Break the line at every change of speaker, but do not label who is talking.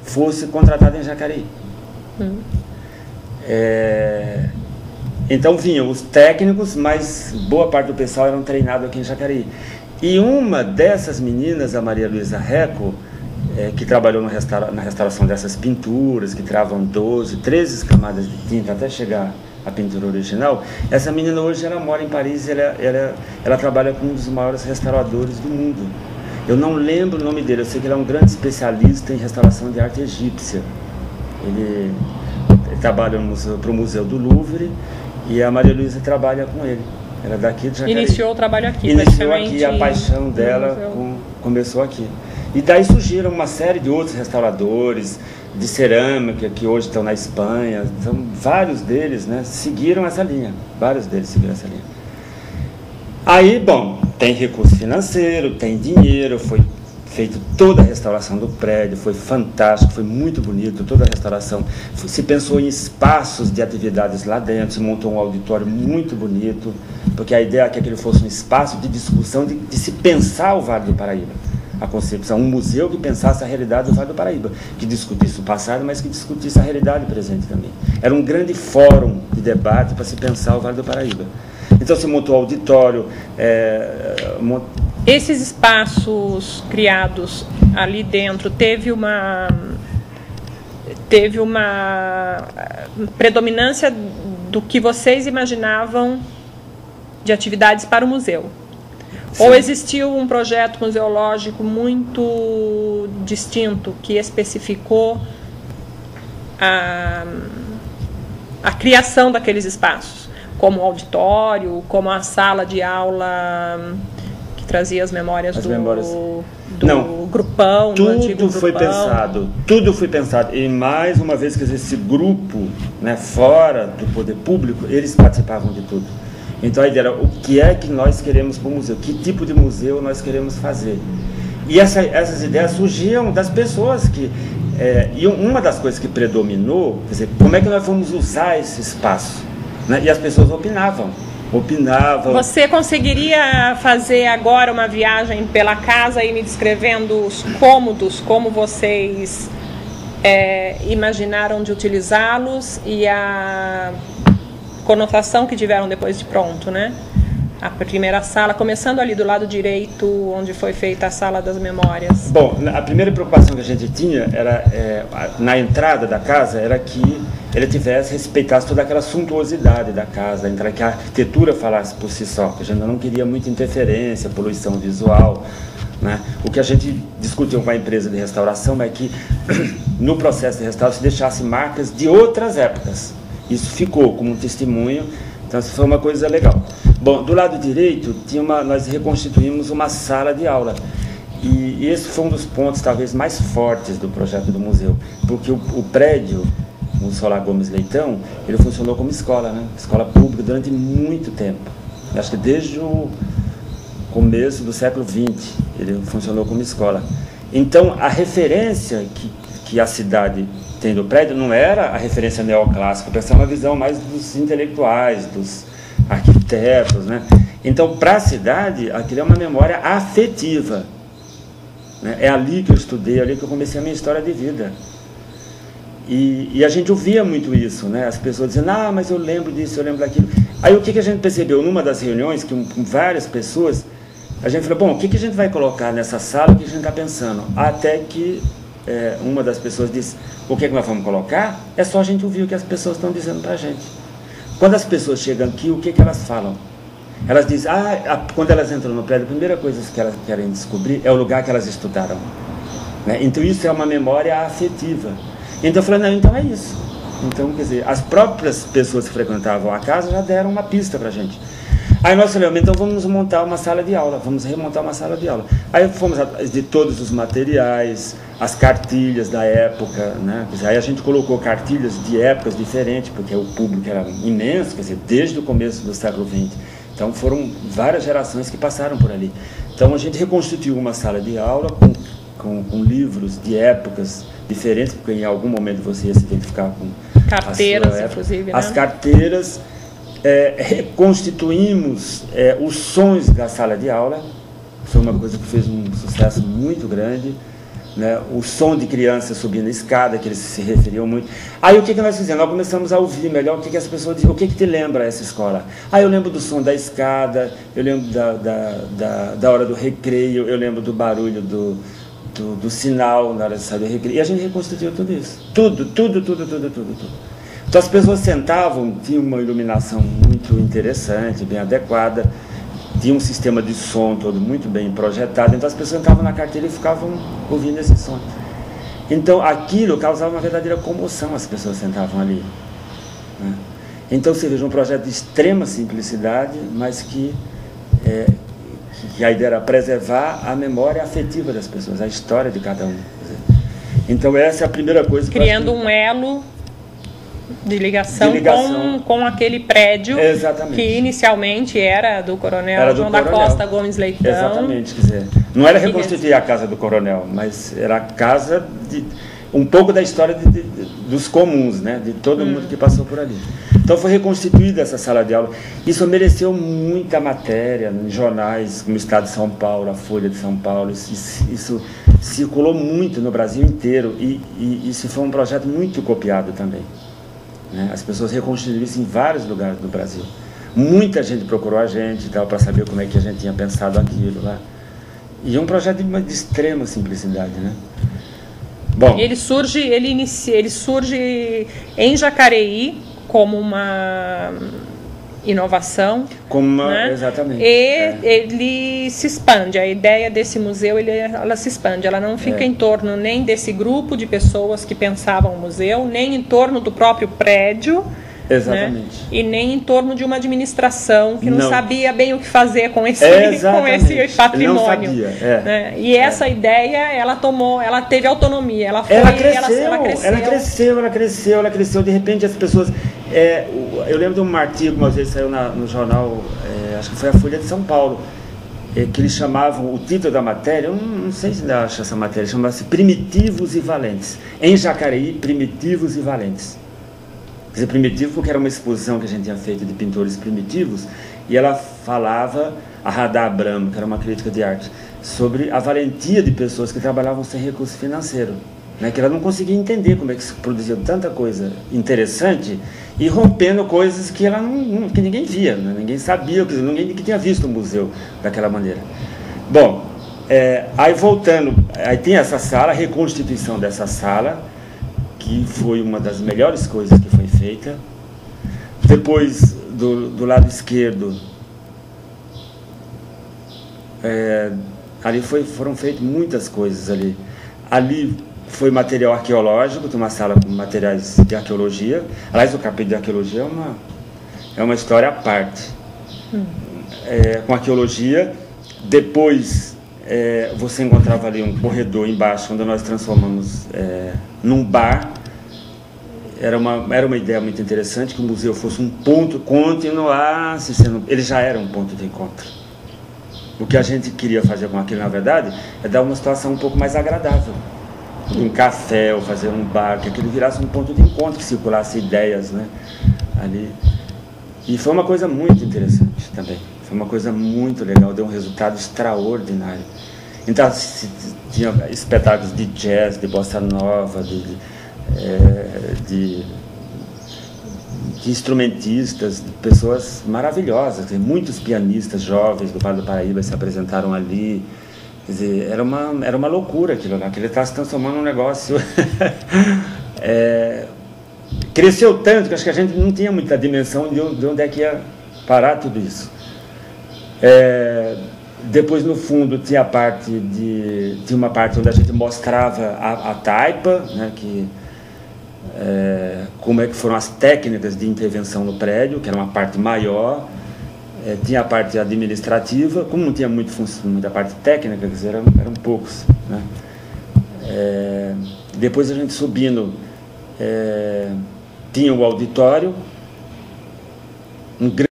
fosse contratada em Jacareí. Então vinham os técnicos, mas boa parte do pessoal eram treinados aqui em Jacareí. E uma dessas meninas, a Maria Luísa Reco, que trabalhou na restauração dessas pinturas, que travam 12, 13 camadas de tinta até chegar à pintura original, essa menina hoje ela mora em Paris e ela trabalha com um dos maiores restauradores do mundo. Eu não lembro o nome dele, eu sei que ele é um grande especialista em restauração de arte egípcia. Ele trabalha para o Museu do Louvre e a Maria Luísa trabalha com ele. Ela é daqui de Jacareí.
Iniciou o trabalho aqui.
Iniciou aqui, a paixão dela começou aqui. E daí surgiram uma série de outros restauradores de cerâmica que hoje estão na Espanha. Então, vários deles, né, seguiram essa linha. Vários deles seguiram essa linha. Aí, bom, tem recurso financeiro, tem dinheiro, foi feito toda a restauração do prédio, foi fantástico, foi muito bonito, toda a restauração. Se pensou em espaços de atividades lá dentro, se montou um auditório muito bonito, porque a ideia é que aquele fosse um espaço de discussão, de se pensar o Vale do Paraíba. A concepção, um museu que pensasse a realidade do Vale do Paraíba, que discutisse o passado, mas que discutisse a realidade presente também. Era um grande fórum de debate para se pensar o Vale do Paraíba. Então se montou auditório.
Esses espaços criados ali dentro teve uma predominância do que vocês imaginavam de atividades para o museu? Sim. Ou existiu um projeto museológico muito distinto que especificou a criação daqueles espaços, como o auditório, como a sala de aula que trazia as memórias do grupão, do antigo grupão? Tudo foi pensado. E mais uma vez que esse grupo, né, fora do poder público, eles participavam de tudo. Então a ideia era o que é que nós queremos para o museu, que tipo de museu nós queremos fazer. E essas ideias surgiam das pessoas que... e uma das coisas que predominou, quer dizer, como é que nós vamos usar esse espaço? Né? E as pessoas opinavam. Você conseguiria fazer agora uma viagem pela casa e me descrevendo os cômodos, como vocês imaginaram de utilizá-los e a conotação que tiveram depois de pronto, né? A primeira sala, começando ali do lado direito, onde foi feita a sala das memórias.
Bom, a primeira preocupação que a gente tinha era, na entrada da casa, era que ele respeitasse toda aquela suntuosidade da casa, que a arquitetura falasse por si só, que a gente não queria muita interferência, poluição visual, né? O que a gente discutiu com a empresa de restauração é que no processo de restauração se deixasse marcas de outras épocas. Isso ficou como um testemunho, então isso foi uma coisa legal. Bom, do lado direito, nós reconstituímos uma sala de aula. E esse foi um dos pontos, talvez, mais fortes do projeto do museu. Porque o prédio, o Solar Gomes Leitão, ele funcionou como escola, né? Escola pública durante muito tempo. Acho que desde o começo do século XX, ele funcionou como escola. Então, a referência que a cidade tem do prédio não era a referência neoclássica, para ser uma visão mais dos intelectuais, dos arquitetos, né? Então, para a cidade, aquilo é uma memória afetiva, né? É ali que eu estudei, ali que eu comecei a minha história de vida. E a gente ouvia muito isso, né? As pessoas dizendo, mas eu lembro disso, eu lembro daquilo. Aí o que a gente percebeu numa das reuniões, com várias pessoas, a gente falou, bom, o que a gente vai colocar nessa sala, o que a gente está pensando? Até que uma das pessoas disse, o que nós vamos colocar? É só a gente ouvir o que as pessoas estão dizendo para a gente. Quando as pessoas chegam aqui, o que elas falam? Elas dizem, quando elas entram no prédio, a primeira coisa que elas querem descobrir é o lugar que elas estudaram, né? Então isso é uma memória afetiva. Então eu falei, não, então é isso. Então, quer dizer, as próprias pessoas que frequentavam a casa já deram uma pista para a gente. Aí nós falamos, então vamos montar uma sala de aula, vamos remontar uma sala de aula. Aí fomos de todos os materiais, as cartilhas da época, né? Quer dizer, aí a gente colocou cartilhas de épocas diferentes, porque o público era imenso, quer dizer, desde o começo do século XX. Então foram várias gerações que passaram por ali. Então a gente reconstituiu uma sala de aula com livros de épocas diferentes, porque em algum momento você ia se identificar com
carteiras, inclusive, né?
As carteiras. Reconstituímos os sons da sala de aula, foi uma coisa que fez um sucesso muito grande. né? O som de crianças subindo a escada, que eles se referiam muito. Aí o que nós fizemos? Nós começamos a ouvir melhor o que as pessoas diziam. O que te lembra essa escola? Eu lembro do som da escada, eu lembro da hora do recreio, eu lembro do barulho do sinal na hora de sair do recreio. E a gente reconstituiu tudo isso. Tudo. Então as pessoas sentavam, tinha uma iluminação muito interessante, bem adequada, tinha um sistema de som todo muito bem projetado, então as pessoas sentavam na carteira e ficavam ouvindo esse som. Então aquilo causava uma verdadeira comoção, as pessoas sentavam ali, né? Então você veja um projeto de extrema simplicidade, mas que a ideia era preservar a memória afetiva das pessoas, a história de cada um. Então essa é a primeira coisa.
Criando um elo de ligação. Com aquele prédio.
Exatamente.
Que inicialmente era do Coronel João da Costa Gomes Leitão.
Exatamente, quer dizer, não era reconstituir a casa do coronel, mas era a casa de um pouco da história dos comuns, né, de todo mundo que passou por ali. Então foi reconstituída essa sala de aula. Isso mereceu muita matéria em jornais como o Estado de São Paulo, a Folha de São Paulo. Isso circulou muito no Brasil inteiro e isso foi um projeto muito copiado também, né? As pessoas reconstruíram isso em vários lugares do Brasil. Muita gente procurou a gente para saber como é que a gente tinha pensado aquilo lá. E é um projeto de extrema simplicidade, né? Bom,
ele surge em Jacareí como uma inovação, né?
Exatamente.
E ele se expande. A ideia desse museu, ela se expande. Ela não fica em torno nem desse grupo de pessoas que pensavam o museu, nem em torno do próprio prédio.
Exatamente.
Né? E nem em torno de uma administração que não sabia bem o que fazer com esse patrimônio.
Não sabia,
né? E essa ideia, ela teve autonomia, ela
cresceu. De repente as pessoas... eu lembro de um artigo, uma vez saiu no jornal, acho que foi a Folha de São Paulo, que eles chamavam, o título da matéria, eu não sei se ainda acha essa matéria, chamava-se Primitivos e Valentes. Em Jacareí, Primitivos e Valentes. Quer dizer, primitivo porque era uma exposição que a gente tinha feito de pintores primitivos, e ela falava, a Radha Abramo, que era uma crítica de arte, sobre a valentia de pessoas que trabalhavam sem recurso financeiro, né? Que ela não conseguia entender como é que se produzia tanta coisa interessante e rompendo coisas que que ninguém via, né? Ninguém sabia, ninguém que tinha visto o museu daquela maneira. Bom, aí voltando, aí tem essa sala, a reconstituição dessa sala, que foi uma das melhores coisas que foi feita. Depois, do lado esquerdo, ali foram feitas muitas coisas ali. Ali foi material arqueológico, tem uma sala com materiais de arqueologia. Aliás, o capítulo de arqueologia é uma história à parte. Com arqueologia. Depois, você encontrava ali um corredor embaixo, onde nós transformamos num bar. Era uma ideia muito interessante que o museu fosse um ponto, continuasse sendo... Ele já era um ponto de encontro. O que a gente queria fazer com aquilo, na verdade, é dar uma situação um pouco mais agradável. Um café, ou fazer um bar, que aquilo virasse um ponto de encontro, que circulasse ideias, né, ali. E foi uma coisa muito interessante também. Foi uma coisa muito legal, deu um resultado extraordinário. Então, tinha espetáculos de jazz, de bossa nova, de instrumentistas, de pessoas maravilhosas, muitos pianistas jovens do Vale do Paraíba se apresentaram ali. Quer dizer, era uma loucura aquilo lá, que ele está se transformando num negócio. Cresceu tanto que acho que a gente não tinha muita dimensão de onde é que ia parar tudo isso. Depois, no fundo, tinha uma parte onde a gente mostrava a taipa, né, como é que foram as técnicas de intervenção no prédio, que era uma parte maior. Tinha a parte administrativa, como não tinha muita parte técnica, quer dizer, eram poucos, né? Depois a gente subindo, tinha o auditório, um grande